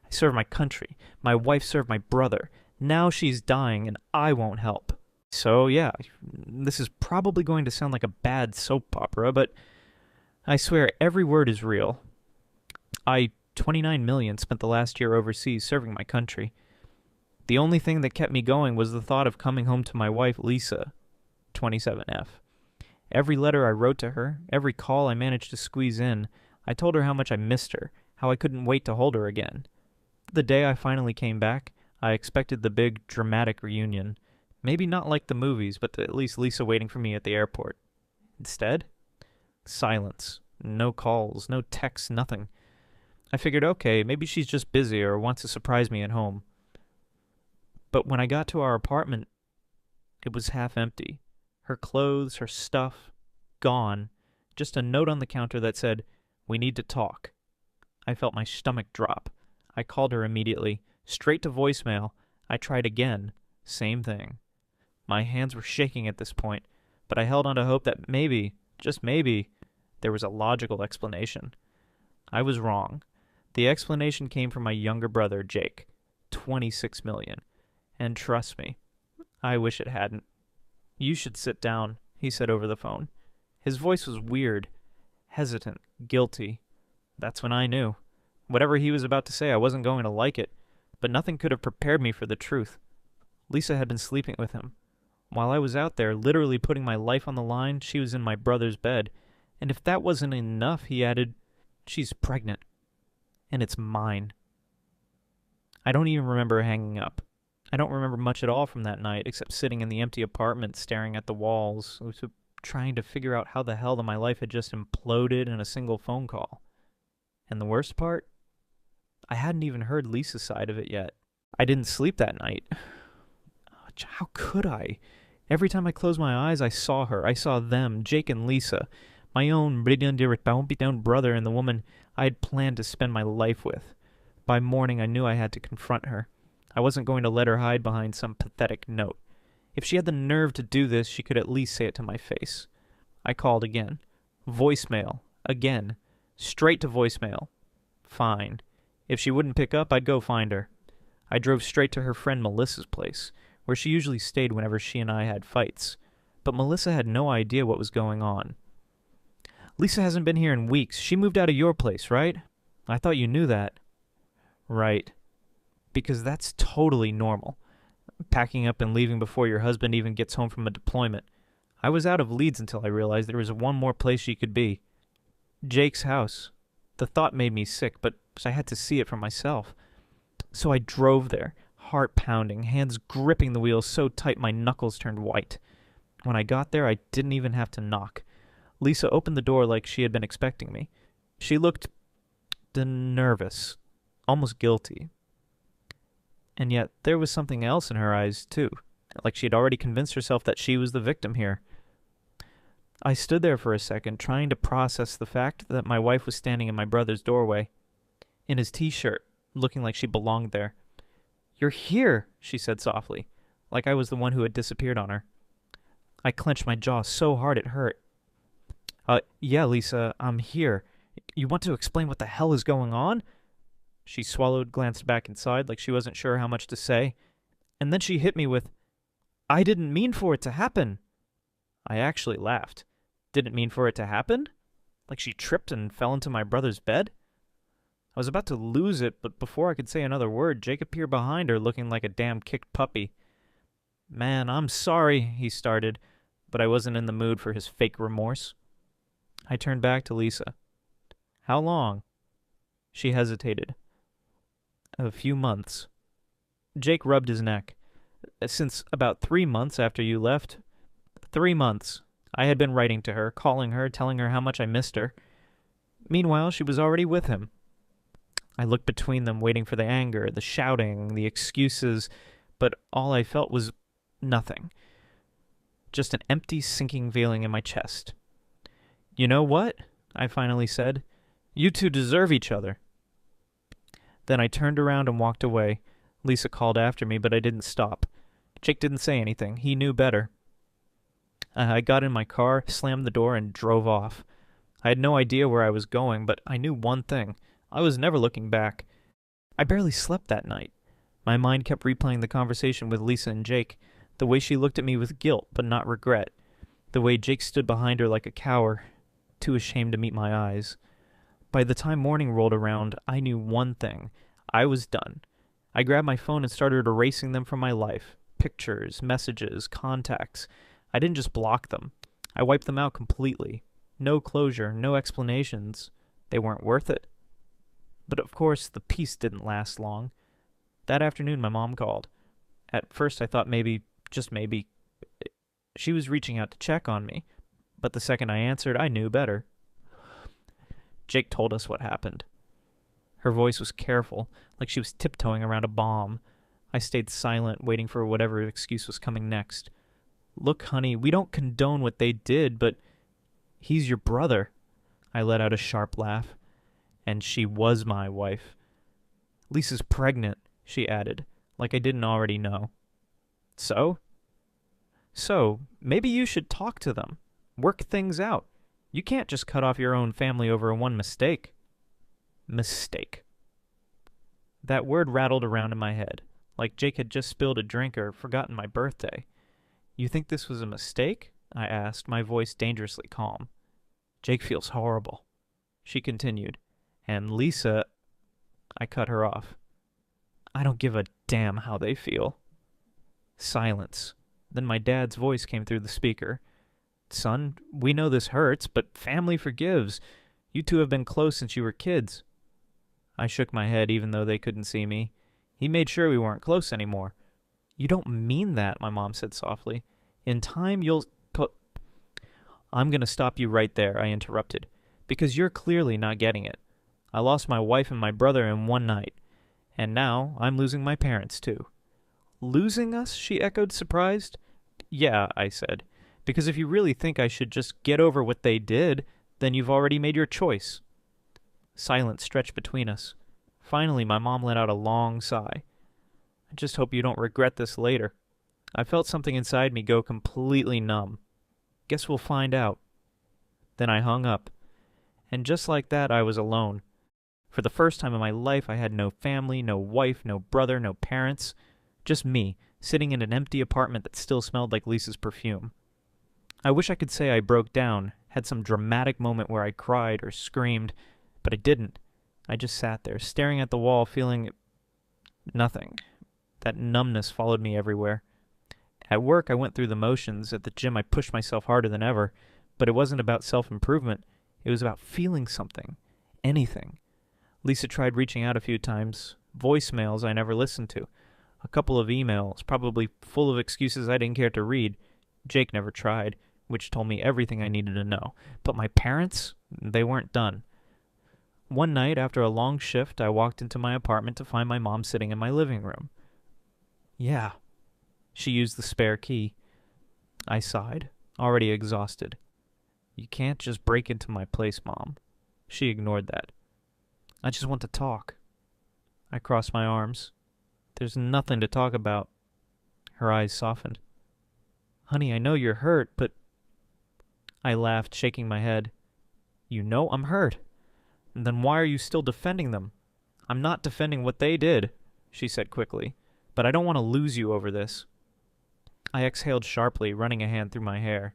I served my country. My wife served my brother. Now she's dying and I won't help. So, yeah, this is probably going to sound like a bad soap opera, but I swear every word is real. 29 million, spent the last year overseas serving my country. The only thing that kept me going was the thought of coming home to my wife, Lisa, 27F. Every letter I wrote to her, every call I managed to squeeze in, I told her how much I missed her, how I couldn't wait to hold her again. The day I finally came back, I expected the big, dramatic reunion. Maybe not like the movies, but at least Lisa waiting for me at the airport. Instead, silence. No calls, no texts, nothing. I figured, okay, maybe she's just busy or wants to surprise me at home. But when I got to our apartment, it was half empty. Her clothes, her stuff, gone. Just a note on the counter that said, "We need to talk." I felt my stomach drop. I called her immediately, straight to voicemail. I tried again. Same thing. My hands were shaking at this point, but I held on to hope that maybe, just maybe, there was a logical explanation. I was wrong. The explanation came from my younger brother, Jake. 26 million. And trust me, I wish it hadn't. "You should sit down," he said over the phone. His voice was weird, hesitant, guilty. That's when I knew. Whatever he was about to say, I wasn't going to like it, but nothing could have prepared me for the truth. Lisa had been sleeping with him. While I was out there, literally putting my life on the line, she was in my brother's bed. And if that wasn't enough, he added, "She's pregnant. And it's mine." I don't even remember hanging up. I don't remember much at all from that night, except sitting in the empty apartment staring at the walls, trying to figure out how the hell my life had just imploded in a single phone call. And the worst part? I hadn't even heard Lisa's side of it yet. I didn't sleep that night. How could I? Every time I closed my eyes, I saw her. I saw them, Jake and Lisa, my own brilliant brother and the woman I had planned to spend my life with. By morning, I knew I had to confront her. I wasn't going to let her hide behind some pathetic note. If she had the nerve to do this, she could at least say it to my face. I called again. Voicemail. Again. Straight to voicemail. Fine. If she wouldn't pick up, I'd go find her. I drove straight to her friend Melissa's place, where she usually stayed whenever she and I had fights. But Melissa had no idea what was going on. "Lisa hasn't been here in weeks. She moved out of your place, right? I thought you knew that." "Right. Because that's totally normal. Packing up and leaving before your husband even gets home from a deployment. I was out of leads until I realized there was one more place she could be. Jake's house. The thought made me sick, but I had to see it for myself. So I drove there, heart pounding, hands gripping the wheel so tight my knuckles turned white. When I got there, I didn't even have to knock. Lisa opened the door like she had been expecting me. She looked nervous, almost guilty. And yet there was something else in her eyes, too, like she had already convinced herself that she was the victim here. I stood there for a second, trying to process the fact that my wife was standing in my brother's doorway, in his t-shirt, looking like she belonged there. "You're here," she said softly, like I was the one who had disappeared on her. I clenched my jaw so hard it hurt. Yeah, Lisa, I'm here. You want to explain what the hell is going on?" She swallowed, glanced back inside like she wasn't sure how much to say, and then she hit me with, "I didn't mean for it to happen." I actually laughed. Didn't mean for it to happen? Like she tripped and fell into my brother's bed? I was about to lose it, but before I could say another word, Jake appeared behind her looking like a damn kicked puppy. "Man, I'm sorry," he started, but I wasn't in the mood for his fake remorse. I turned back to Lisa. "How long?" She hesitated. "A few months." Jake rubbed his neck. "Since about 3 months after you left." 3 months. I had been writing to her, calling her, telling her how much I missed her. Meanwhile, she was already with him. I looked between them, waiting for the anger, the shouting, the excuses, but all I felt was nothing. Just an empty, sinking feeling in my chest. "You know what?" I finally said. "You two deserve each other." Then I turned around and walked away. Lisa called after me, but I didn't stop. Jake didn't say anything. He knew better. I got in my car, slammed the door, and drove off. I had no idea where I was going, but I knew one thing. I was never looking back. I barely slept that night. My mind kept replaying the conversation with Lisa and Jake, the way she looked at me with guilt but not regret, the way Jake stood behind her like a coward, too ashamed to meet my eyes. By the time morning rolled around, I knew one thing. I was done. I grabbed my phone and started erasing them from my life. Pictures, messages, contacts. I didn't just block them. I wiped them out completely. No closure, no explanations. They weren't worth it. But of course, the peace didn't last long. That afternoon, my mom called. At first, I thought maybe, just maybe, she was reaching out to check on me. But the second I answered, I knew better. Jake told us what happened. Her voice was careful, like she was tiptoeing around a bomb. I stayed silent, waiting for whatever excuse was coming next. Look, honey, we don't condone what they did, but he's your brother. I let out a sharp laugh. And she was my wife. Lisa's pregnant, she added, like I didn't already know. So? So, maybe you should talk to them. Work things out. You can't just cut off your own family over one mistake. Mistake. That word rattled around in my head, like Jake had just spilled a drink or forgotten my birthday. You think this was a mistake? I asked, my voice dangerously calm. Jake feels horrible. She continued. And Lisa... I cut her off. I don't give a damn how they feel. Silence. Then my dad's voice came through the speaker. Son, we know this hurts, but family forgives. You two have been close since you were kids. I shook my head even though they couldn't see me. He made sure we weren't close anymore. You don't mean that, my mom said softly. In time, you'll... I'm going to stop you right there, I interrupted, because you're clearly not getting it. I lost my wife and my brother in one night, and now I'm losing my parents, too. Losing us? She echoed, surprised. Yeah, I said, because if you really think I should just get over what they did, then you've already made your choice. Silence stretched between us. Finally, my mom let out a long sigh. I just hope you don't regret this later. I felt something inside me go completely numb. Guess we'll find out. Then I hung up. And just like that, I was alone. For the first time in my life, I had no family, no wife, no brother, no parents. Just me, sitting in an empty apartment that still smelled like Lisa's perfume. I wish I could say I broke down, had some dramatic moment where I cried or screamed, but I didn't. I just sat there, staring at the wall, feeling... nothing. That numbness followed me everywhere. At work, I went through the motions. At the gym, I pushed myself harder than ever. But it wasn't about self-improvement. It was about feeling something. Anything. Lisa tried reaching out a few times. Voicemails I never listened to. A couple of emails, probably full of excuses I didn't care to read. Jake never tried, which told me everything I needed to know. But my parents? They weren't done. One night, after a long shift, I walked into my apartment to find my mom sitting in my living room. Yeah. She used the spare key. I sighed, already exhausted. You can't just break into my place, Mom. She ignored that. I just want to talk. I crossed my arms. There's nothing to talk about. Her eyes softened. Honey, I know you're hurt, but... I laughed, shaking my head. You know I'm hurt. Then why are you still defending them? I'm not defending what they did, she said quickly, but I don't want to lose you over this. I exhaled sharply, running a hand through my hair.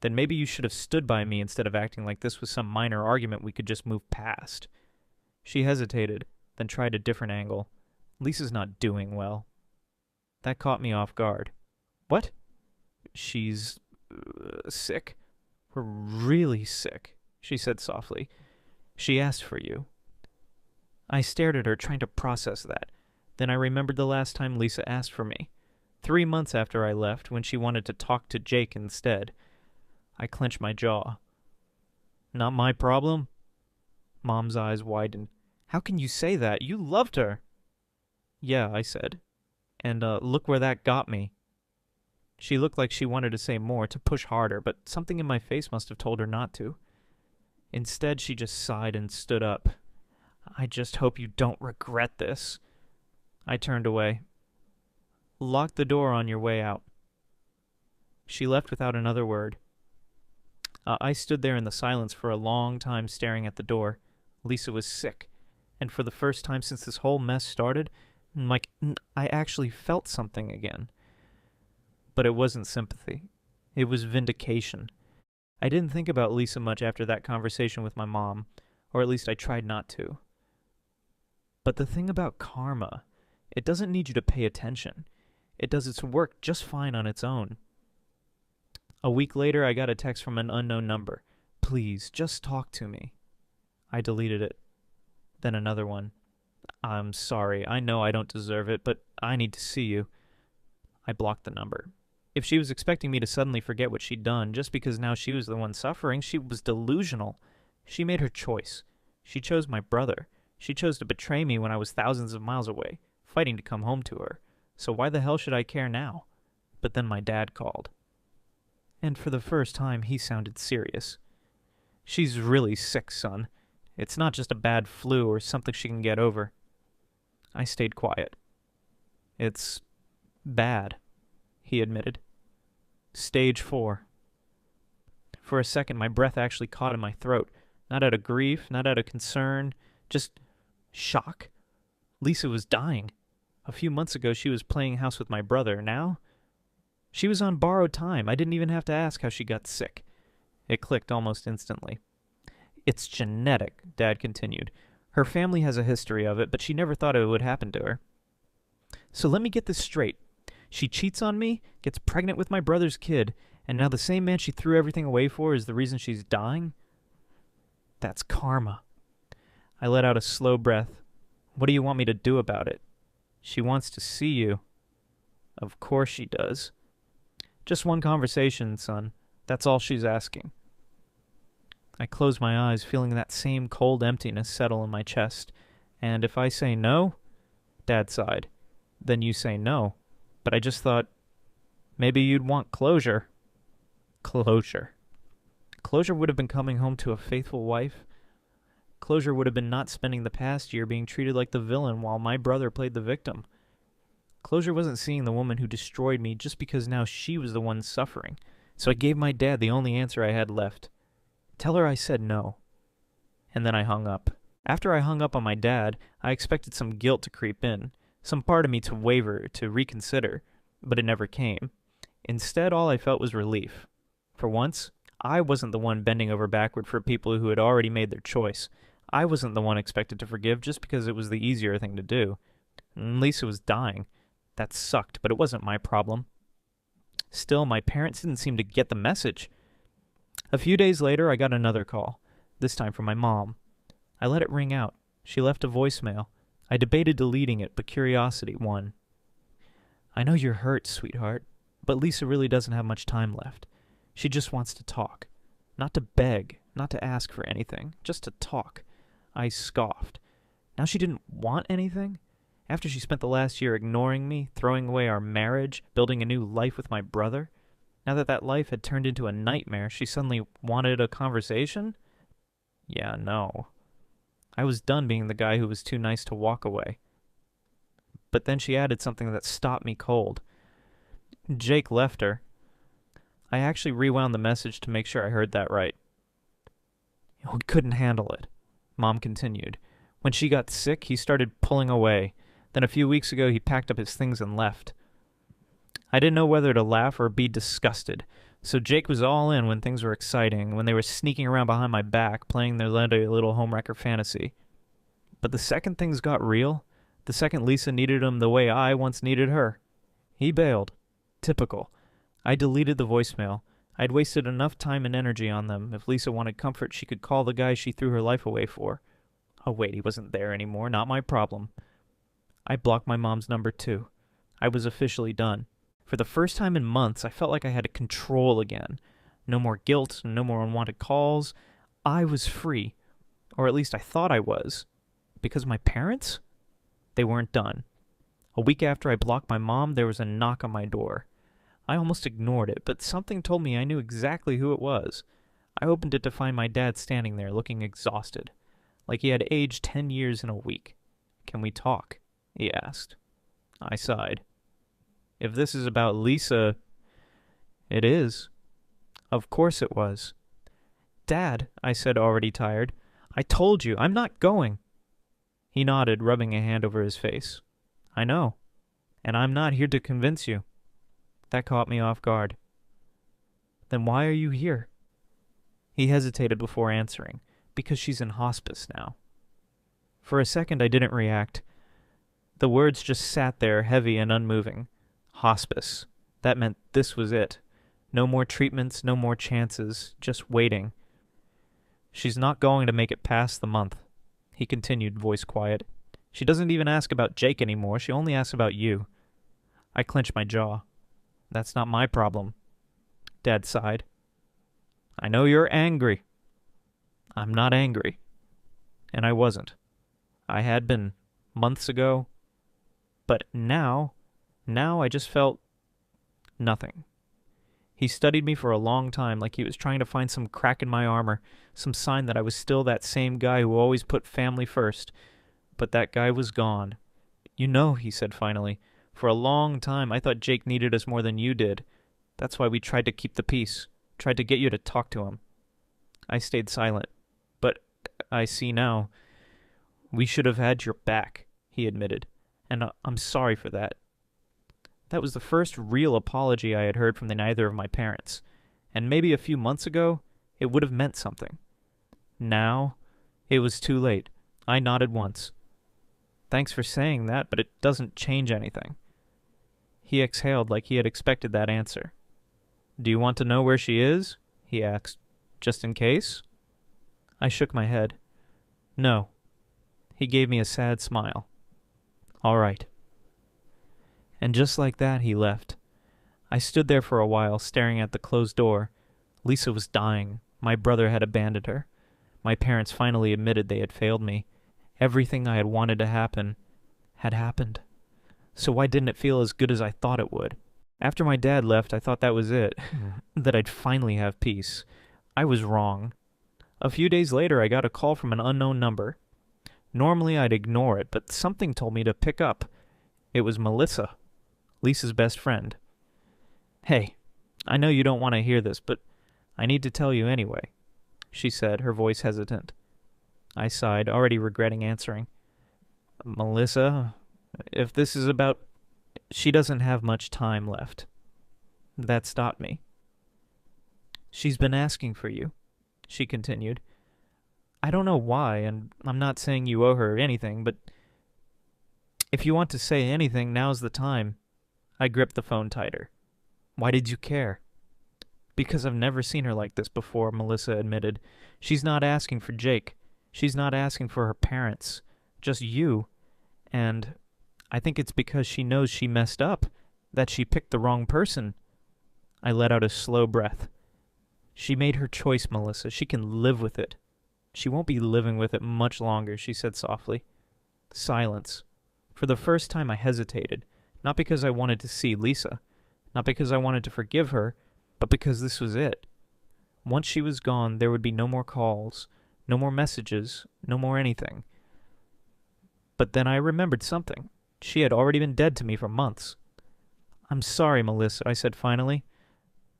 Then maybe you should have stood by me instead of acting like this was some minor argument we could just move past. She hesitated, then tried a different angle. Lisa's not doing well. That caught me off guard. What? She's... sick? We're really sick, she said softly. She asked for you. I stared at her, trying to process that. Then I remembered the last time Lisa asked for me. 3 months after I left, when she wanted to talk to Jake instead. I clenched my jaw. Not my problem? Mom's eyes widened. How can you say that? You loved her. Yeah, I said. And look where that got me. She looked like she wanted to say more, to push harder, but something in my face must have told her not to. Instead, she just sighed and stood up. I just hope you don't regret this. I turned away. Lock the door on your way out. She left without another word. I stood there in the silence for a long time staring at the door. Lisa was sick. And for the first time since this whole mess started, I actually felt something again. But it wasn't sympathy. It was vindication. I didn't think about Lisa much after that conversation with my mom, or at least I tried not to. But the thing about karma, it doesn't need you to pay attention. It does its work just fine on its own. A week later, I got a text from an unknown number. Please, just talk to me. I deleted it. Then another one. I'm sorry, I know I don't deserve it, but I need to see you. I blocked the number. If she was expecting me to suddenly forget what she'd done just because now she was the one suffering, she was delusional. She made her choice. She chose my brother. She chose to betray me when I was thousands of miles away, fighting to come home to her. So why the hell should I care now? But then my dad called. And for the first time, he sounded serious. She's really sick, son. It's not just a bad flu or something she can get over. I stayed quiet. It's bad, he admitted. Stage 4. For a second, my breath actually caught in my throat. Not out of grief, not out of concern, just shock. Lisa was dying. A few months ago, she was playing house with my brother. Now, she was on borrowed time. I didn't even have to ask how she got sick. It clicked almost instantly. It's genetic, Dad continued. Her family has a history of it, but she never thought it would happen to her. So let me get this straight. She cheats on me, gets pregnant with my brother's kid, and now the same man she threw everything away for is the reason she's dying? That's karma. I let out a slow breath. What do you want me to do about it? She wants to see you. Of course she does. Just one conversation, son. That's all she's asking. I closed my eyes, feeling that same cold emptiness settle in my chest. And if I say no, Dad sighed, then you say no. But I just thought, maybe you'd want closure. Closure. Closure would have been coming home to a faithful wife. Closure would have been not spending the past year being treated like the villain while my brother played the victim. Closure wasn't seeing the woman who destroyed me just because now she was the one suffering. So I gave my dad the only answer I had left. Tell her I said no. And then I hung up. After I hung up on my dad, I expected some guilt to creep in, some part of me to waver, to reconsider, but it never came. Instead, all I felt was relief. For once, I wasn't the one bending over backward for people who had already made their choice. I wasn't the one expected to forgive just because it was the easier thing to do. Lisa was dying. That sucked, but it wasn't my problem. Still, my parents didn't seem to get the message. A few days later, I got another call, this time from my mom. I let it ring out. She left a voicemail. I debated deleting it, but curiosity won. I know you're hurt, sweetheart, but Lisa really doesn't have much time left. She just wants to talk. Not to beg, not to ask for anything, just to talk. I scoffed. Now she didn't want anything? After she spent the last year ignoring me, throwing away our marriage, building a new life with my brother? Now that that life had turned into a nightmare, she suddenly wanted a conversation? Yeah, no. I was done being the guy who was too nice to walk away. But then she added something that stopped me cold. Jake left her. I actually rewound the message to make sure I heard that right. He couldn't handle it, Mom continued. When she got sick, he started pulling away. Then a few weeks ago, he packed up his things and left. I didn't know whether to laugh or be disgusted. So Jake was all in when things were exciting, when they were sneaking around behind my back, playing their little homewrecker fantasy. But the second things got real, the second Lisa needed him the way I once needed her, he bailed. Typical. I deleted the voicemail. I'd wasted enough time and energy on them. If Lisa wanted comfort, she could call the guy she threw her life away for. Oh wait, he wasn't there anymore, not my problem. I blocked my mom's number too. I was officially done. For the first time in months, I felt like I had control again. No more guilt, no more unwanted calls. I was free. Or at least I thought I was. Because my parents? They weren't done. A week after I blocked my mom, there was a knock on my door. I almost ignored it, but something told me I knew exactly who it was. I opened it to find my dad standing there, looking exhausted. Like he had aged 10 years in a week. Can we talk? He asked. I sighed. If this is about Lisa, it is. Of course it was. Dad, I said, already tired, I told you, I'm not going. He nodded, rubbing a hand over his face. I know. And I'm not here to convince you. That caught me off guard. Then why are you here? He hesitated before answering. Because she's in hospice now. For a second I didn't react. The words just sat there, heavy and unmoving. Hospice. That meant this was it. No more treatments, no more chances, just waiting. She's not going to make it past the month, he continued, voice quiet. She doesn't even ask about Jake anymore, she only asks about you. I clenched my jaw. That's not my problem. Dad sighed. I know you're angry. I'm not angry. And I wasn't. I had been months ago. But now I just felt nothing. He studied me for a long time, like he was trying to find some crack in my armor, some sign that I was still that same guy who always put family first. But that guy was gone. You know, he said finally, for a long time I thought Jake needed us more than you did. That's why we tried to keep the peace, tried to get you to talk to him. I stayed silent. But I see now. We should have had your back, he admitted, and I'm sorry for that. That was the first real apology I had heard from neither of my parents, and maybe a few months ago, it would have meant something. Now, it was too late. I nodded once. Thanks for saying that, but it doesn't change anything. He exhaled like he had expected that answer. Do you want to know where she is? He asked. Just in case? I shook my head. No. He gave me a sad smile. All right. And just like that, he left. I stood there for a while, staring at the closed door. Lisa was dying. My brother had abandoned her. My parents finally admitted they had failed me. Everything I had wanted to happen had happened. So why didn't it feel as good as I thought it would? After my dad left, I thought that was it, that I'd finally have peace. I was wrong. A few days later, I got a call from an unknown number. Normally, I'd ignore it, but something told me to pick up. It was Melissa, Lisa's best friend. Hey, I know you don't want to hear this, but I need to tell you anyway, she said, her voice hesitant. I sighed, already regretting answering. Melissa, if this is about... She doesn't have much time left. That stopped me. She's been asking for you, she continued. I don't know why, and I'm not saying you owe her anything, but if you want to say anything, now's the time. I gripped the phone tighter. Why did you care? Because I've never seen her like this before, Melissa admitted. She's not asking for Jake. She's not asking for her parents. Just you. And I think it's because she knows she messed up, that she picked the wrong person. I let out a slow breath. She made her choice, Melissa. She can live with it. She won't be living with it much longer, she said softly. Silence. For the first time I hesitated, not because I wanted to see Lisa, not because I wanted to forgive her, but because this was it. Once she was gone, there would be no more calls, no more messages, no more anything. But then I remembered something. She had already been dead to me for months. I'm sorry, Melissa, I said finally,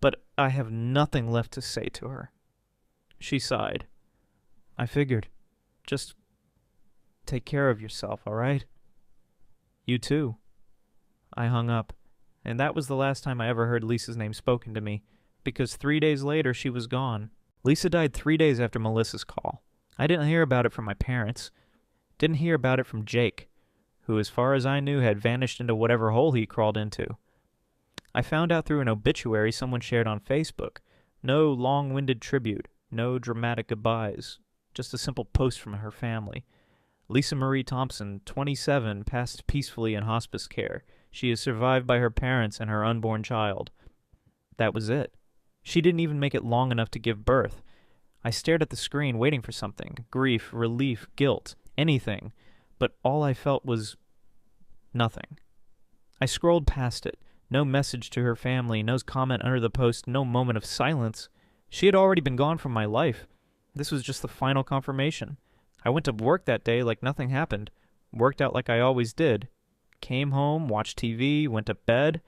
but I have nothing left to say to her. She sighed. I figured. Just take care of yourself, all right? You too. I hung up, and that was the last time I ever heard Lisa's name spoken to me, because 3 days later she was gone. Lisa died 3 days after Melissa's call. I didn't hear about it from my parents. Didn't hear about it from Jake, who, as far as I knew, had vanished into whatever hole he crawled into. I found out through an obituary someone shared on Facebook. No long-winded tribute, no dramatic goodbyes, just a simple post from her family. Lisa Marie Thompson, 27, passed peacefully in hospice care. She is survived by her parents and her unborn child. That was it. She didn't even make it long enough to give birth. I stared at the screen, waiting for something. Grief, relief, guilt, anything. But all I felt was nothing. I scrolled past it. No message to her family, no comment under the post, no moment of silence. She had already been gone from my life. This was just the final confirmation. I went to work that day like nothing happened. Worked out like I always did. Came home, watched TV, went to bed.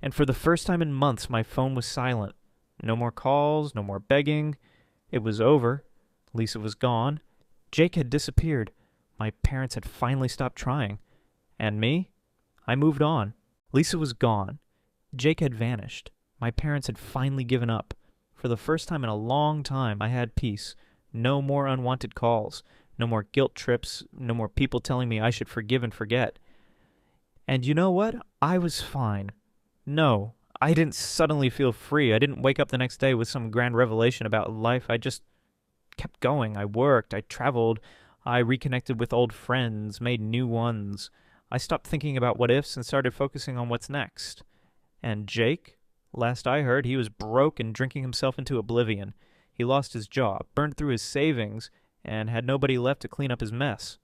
And for the first time in months, my phone was silent. No more calls, no more begging. It was over. Lisa was gone. Jake had disappeared. my parents had finally stopped trying. And me? I moved on. Lisa was gone. Jake had vanished. My parents had finally given up. For the first time in a long time, I had peace. No more unwanted calls. No more guilt trips. No more people telling me I should forgive and forget. And you know what? I was fine. No, I didn't suddenly feel free. I didn't wake up the next day with some grand revelation about life. I just kept going. I worked. I traveled. I reconnected with old friends, made new ones. I stopped thinking about what ifs and started focusing on what's next. And Jake? Last I heard, he was broke and drinking himself into oblivion. He lost his job, burned through his savings, and had nobody left to clean up his mess.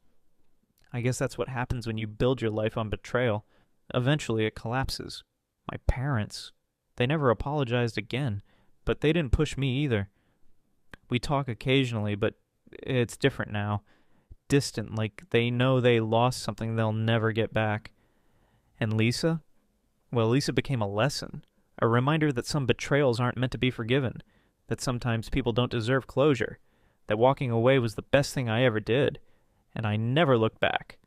I guess that's what happens when you build your life on betrayal. Eventually it collapses. My parents, they never apologized again, but they didn't push me either. We talk occasionally, but it's different now. Distant, like they know they lost something they'll never get back. And Lisa? Well, Lisa became a lesson. A reminder that some betrayals aren't meant to be forgiven. That sometimes people don't deserve closure. That walking away was the best thing I ever did. And I never looked back.